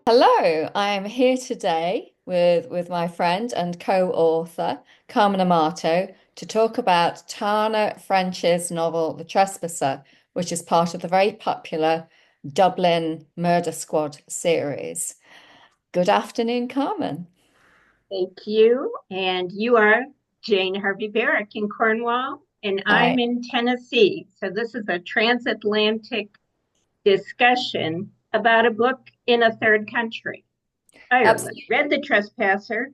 Hello, I am here today with my friend and co-author Carmen Amato to talk about Tana French's novel The Trespasser, which is part of the very popular Dublin Murder Squad series. Good afternoon, Carmen. Thank you. And you are Jane Berrick in Cornwall, and I I'm in Tennessee. So this is a transatlantic discussion about a book in a third country, Ireland. absolutely, Read The Trespasser.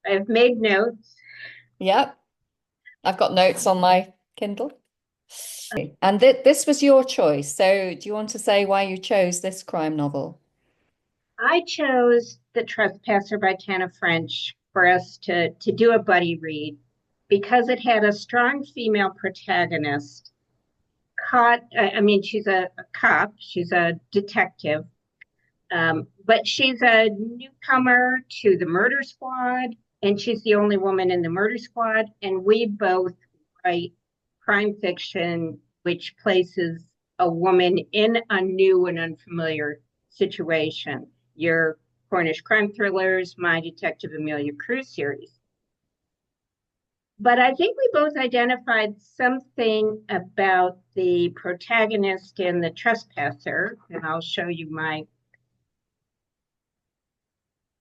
I've made notes. yep. I've got notes on my Kindle. And th this was your choice. So do you want to say why you chose this crime novel? I chose The Trespasser by Tana French for us to do a buddy read because it had a strong female protagonist caught. I mean, she's a cop, she's a detective. But she's a newcomer to the murder squad, and she's the only woman in the murder squad. And we both write crime fiction, which places a woman in a new and unfamiliar situation. Your Cornish crime thrillers, my Detective Amelia Cruz series. But I think we both identified something about the protagonist in The Trespasser, and I'll show you my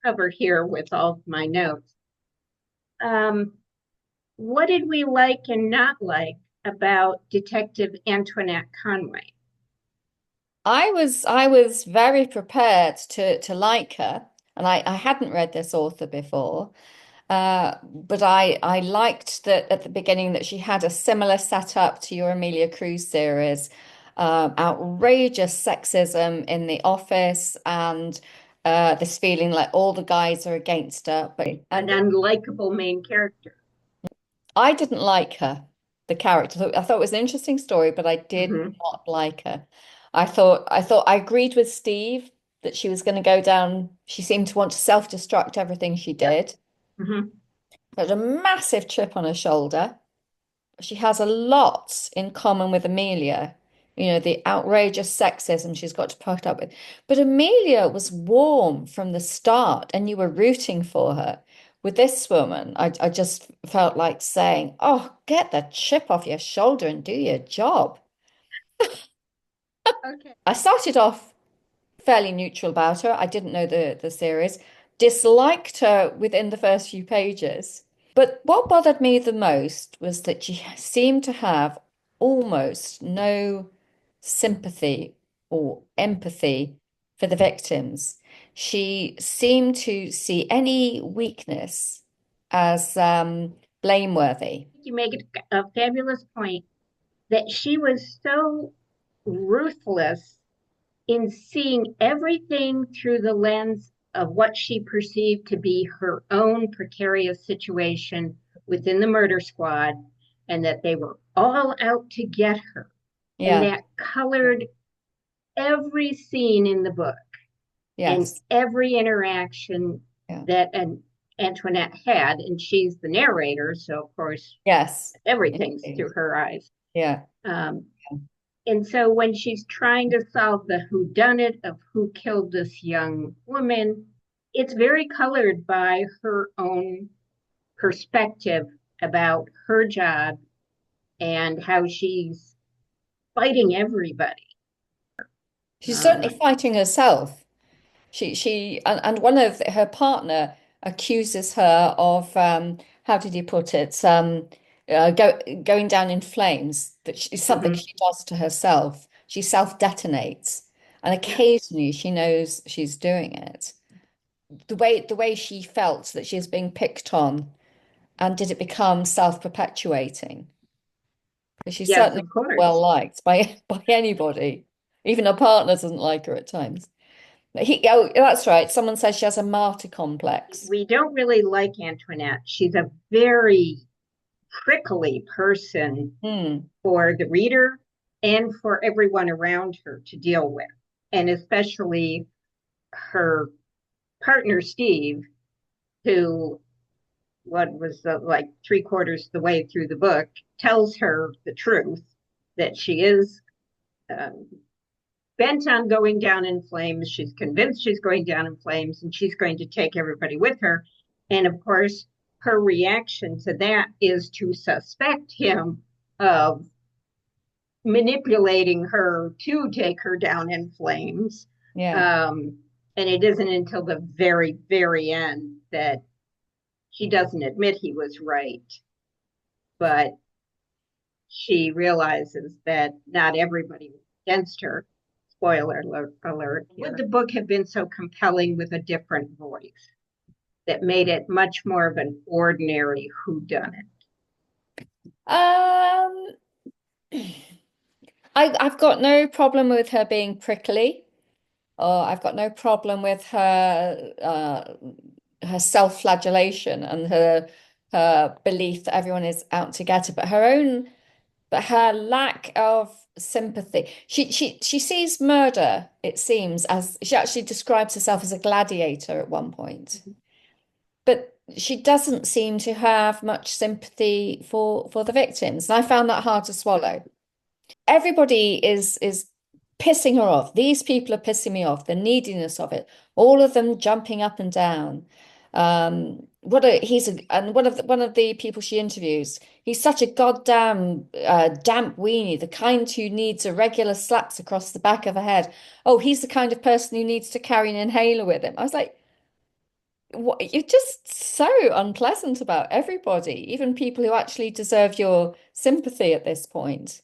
cover here with all my notes. Um, what did we like and not like about Detective Antoinette Conway? I was very prepared to like her, and I hadn't read this author before. But I liked that at the beginning that she had a similar setup to your Amelia Cruz series. Outrageous sexism in the office and this feeling like all the guys are against her. An unlikable main character. I didn't like her, the character. I thought it was an interesting story, but I did Mm-hmm. not like her. I agreed with Steve that she was going to go down. She seemed to want to self-destruct everything she Yep. did. Mm-hmm. But a massive chip on her shoulder. She has a lot in common with Amelia. You know, the outrageous sexism she's got to put up with. But Amelia was warm from the start, and you were rooting for her. With this woman, I just felt like saying, oh, get the chip off your shoulder and do your job. Okay. I started off fairly neutral about her. I didn't know the series, disliked her within the first few pages. But what bothered me the most was that she seemed to have almost no sympathy or empathy for the victims. She seemed to see any weakness as blameworthy. You make a fabulous point that she was so ruthless in seeing everything through the lens of what she perceived to be her own precarious situation within the murder squad, and that they were all out to get her. And Yeah, that colored every scene in the book and yes, every interaction yeah, that Antoinette had. And she's the narrator, so of course, yes, everything's indeed. through her eyes. Yeah. Um, And so when she's trying to solve the whodunit of who killed this young woman, it's very colored by her own perspective about her job and how she's fighting everybody. She's certainly Um, fighting herself. And one of her partner accuses her of, how did he put it? Going down in flames. That she, something mhm. she does to herself. She self-detonates, and Yeah, occasionally she knows she's doing it. The way she felt that she was being picked on, and did it become self-perpetuating? Because she's yes, certainly of not well course. liked by anybody. Even her partner doesn't like her at times. Oh, that's right. Someone says she has a martyr complex. We don't really like Antoinette. She's a very prickly person Hmm. for the reader and for everyone around her to deal with, and especially her partner Steve, who, what was like 3/4 the way through the book, tells her the truth that she is um, bent on going down in flames. She's convinced she's going down in flames and she's going to take everybody with her. And of course, her reaction to that is to suspect him of manipulating her to take her down in flames. Yeah. Um, and it isn't until the very, very end that she doesn't admit he was right, but she realizes that not everybody was against her. Spoiler alert. Would the book have been so compelling with a different voice that made it much more of an ordinary whodunit? Um, I've got no problem with her being prickly, or I've got no problem with her self-flagellation and her belief that everyone is out to get her, but her lack of sympathy. She sees murder, it seems, as she actually describes herself as a gladiator at one point. But she doesn't seem to have much sympathy for the victims. And I found that hard to swallow. Everybody is pissing her off. These people are pissing me off. The neediness of it, all of them jumping up and down. And one of the people she interviews, he's such a goddamn damp weenie, the kind who needs a regular slaps across the back of the head. Oh, he's the kind of person who needs to carry an inhaler with him. I was like, what, you're just so unpleasant about everybody, even people who actually deserve your sympathy at this point.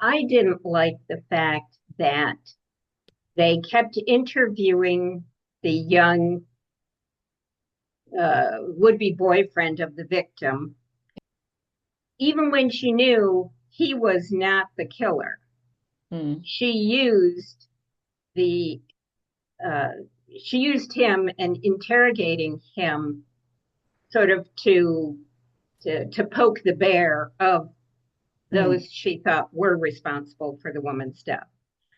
I didn't like the fact that they kept interviewing the young would-be boyfriend of the victim, even when she knew he was not the killer. Hmm. She used the uh, she used him and interrogating him sort of to poke the bear of Hmm. those she thought were responsible for the woman's death.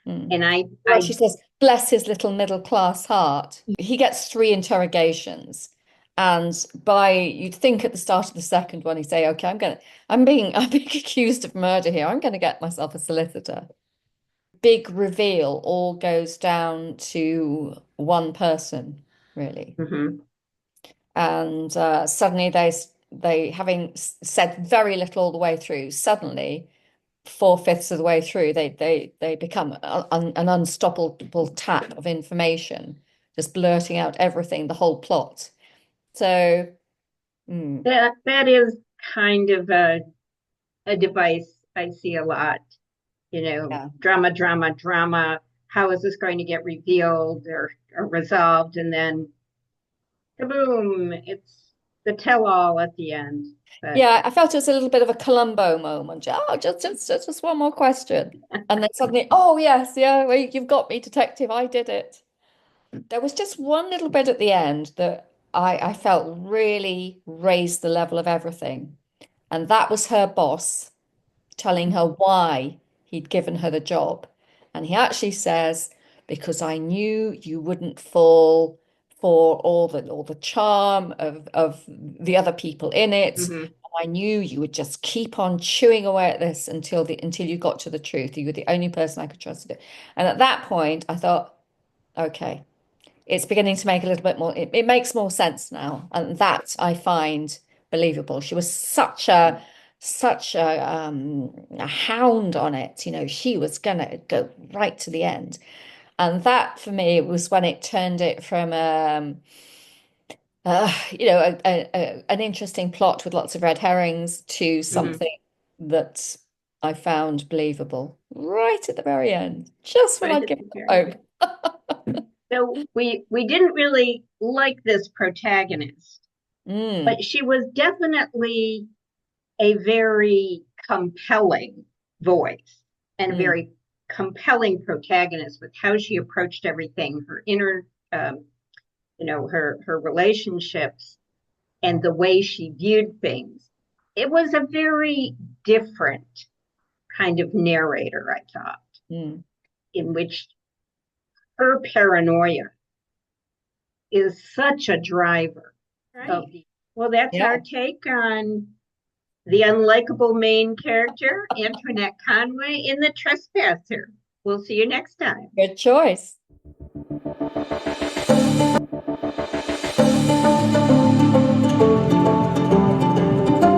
Hmm. And Well, she says, bless his little middle class heart. He gets three interrogations. And you'd think at the start of the second one, he'd say, okay, I'm being accused of murder here. I'm going to get myself a solicitor. Big reveal all goes down to one person, really. mm-hmm, And suddenly they having said very little all the way through, suddenly 4/5 of the way through, they become an unstoppable tap of information, just blurting out everything, the whole plot. So, mm, that is kind of a device I see a lot. yeah. Drama, drama, drama. How is this going to get revealed or resolved? And then kaboom, it's the tell-all at the end. But Yeah, I felt it was a little bit of a Columbo moment. Oh, just one more question. And then suddenly, oh yes, yeah, well, you've got me, detective. I did it. There was just one little bit at the end that I felt really raised the level of everything. And that was her boss telling her why he'd given her the job. And he actually says, because I knew you wouldn't fall for all the charm of the other people in it. mm-hmm. I knew you would just keep on chewing away at this until you got to the truth. You were the only person I could trust to do. And at that point, I thought, okay, it's beginning to make a little bit more, it makes more sense now. And that I find believable. She was such a hound on it. You know, she was gonna go right to the end. And that for me was when it turned it from an interesting plot with lots of red herrings to Mm-hmm. something that I found believable right at the very end, just when Right I'd at given the up very end. hope. So we didn't really like this protagonist, Mm, but she was definitely a very compelling voice and a mm, very compelling protagonist with how she approached everything, her inner, her relationships, and the way she viewed things. It was a very different kind of narrator, I thought, mm. in which her paranoia is such a driver. So, Right. well, that's our Yeah. take on the unlikable main character, Antoinette Conway, in The Trespasser. We'll see you next time. Good choice.